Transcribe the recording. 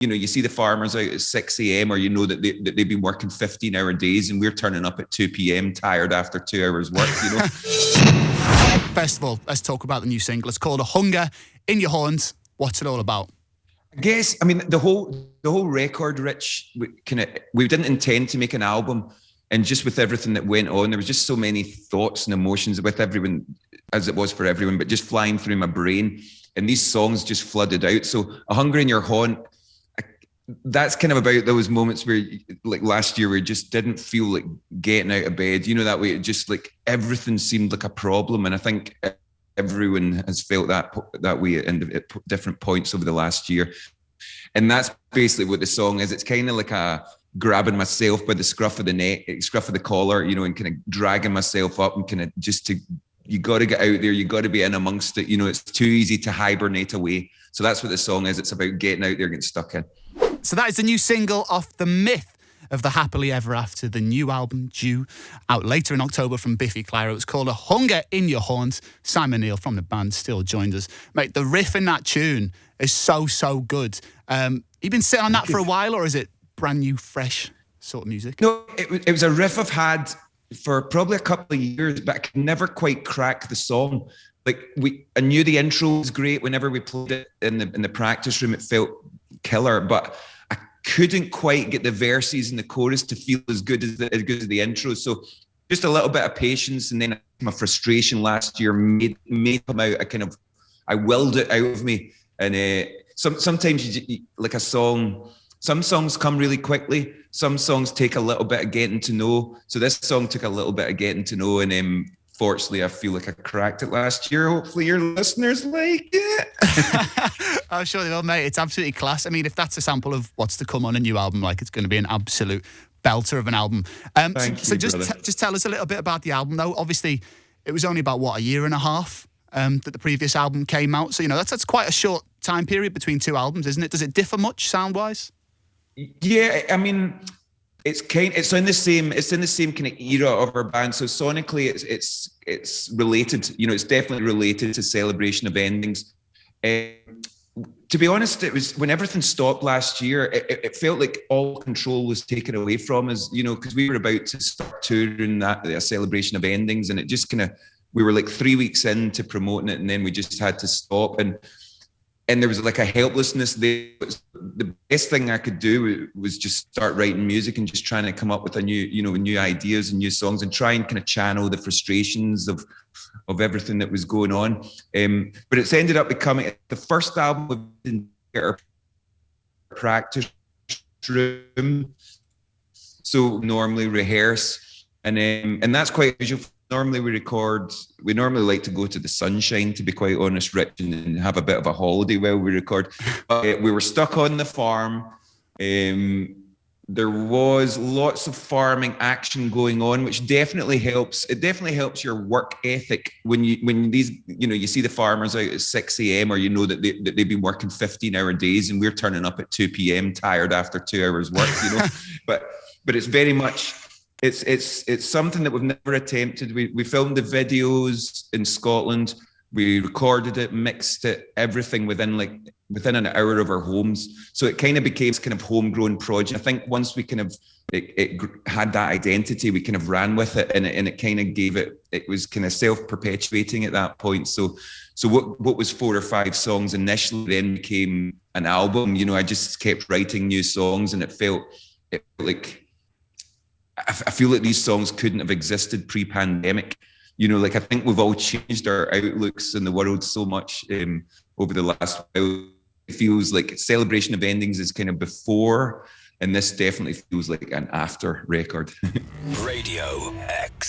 you see the farmers out at 6 a.m. or you know that they've been working 15-hour days and we're turning up at 2 p.m. tired after 2 hours work, First of all, let's talk about the new single. It's called A Hunger in Your Horns. What's it all about? I guess, the whole record, Rich, we didn't intend to make an album, and just with everything that went on, there was just so many thoughts and emotions with everyone, as it was for everyone, but just flying through my brain, and these songs just flooded out. So A Hunger in Your Horn, that's kind of about those moments where, like last year, where you just didn't feel like getting out of bed, that way. It just like everything seemed like a problem, and I think everyone has felt that way at different points over the last year. And that's basically what the song is. It's kind of like a grabbing myself by the scruff of the neck, scruff of the collar, and kind of dragging myself up and kind of you got to get out there. You got to be in amongst it. It's too easy to hibernate away. So that's what the song is. It's about getting out there, getting stuck in. So that is the new single off The Myth of the Happily Ever After, the new album due out later in October from Biffy Clyro. It's called A Hunger in Your Horns. Simon Neil from the band still joined us. Mate, the riff in that tune is so good. You been sitting on that for a while, or is it brand new, fresh sort of music? No, it was a riff I've had for probably a couple of years, but I could never quite crack the song. Like I knew the intro was great. Whenever we played it in the practice room, it felt killer, but I couldn't quite get the verses and the chorus to feel as good as the intro. So just a little bit of patience, and then my frustration last year made come out. I willed it out of me, and sometimes you like a song. Some songs come really quickly. Some songs take a little bit of getting to know. So this song took a little bit of getting to know, and fortunately, I feel like I cracked it last year. Hopefully your listeners like it. I'm sure they will, mate. It's absolutely class. If that's a sample of what's to come on a new album, like, it's going to be an absolute belter of an album. So just tell us a little bit about the album, though. Obviously, it was only about, a year and a half that the previous album came out. So, that's quite a short time period between two albums, isn't it? Does it differ much sound-wise? Yeah, it's in the same kind of era of our band. So sonically, it's related. It's definitely related to Celebration of Endings. To be honest, it was when everything stopped last year. It felt like all control was taken away from us. Because we were about to start touring a Celebration of Endings, and it just we were like 3 weeks into promoting it, and then we just had to stop. And there was like a helplessness there. The best thing I could do was just start writing music and just trying to come up with new ideas and new songs, and try and kind of channel the frustrations of everything that was going on. But it's ended up becoming the first album in our practice room. So normally rehearse, and that's quite usual. Normally we normally like to go to the sunshine, to be quite honest, Rich, and have a bit of a holiday while we record. But we were stuck on the farm. There was lots of farming action going on, which definitely helps. It definitely helps your work ethic when you see the farmers out at 6 a.m. or you know that they've been working 15-hour days and we're turning up at 2 p.m. tired after 2 hours work, But it's very much... It's something that we've never attempted. We filmed the videos in Scotland. We recorded it, mixed it, everything within an hour of our homes. So it kind of became this kind of homegrown project. I think once we kind of it had that identity, we kind of ran with it, and it kind of gave it. It was kind of self-perpetuating at that point. So what was 4 or 5 songs initially then became an album. I just kept writing new songs, and it felt like. I feel like these songs couldn't have existed pre-pandemic. I think we've all changed our outlooks in the world so much over the last while. It feels like Celebration of Endings is kind of before, and this definitely feels like an after record. Radio X.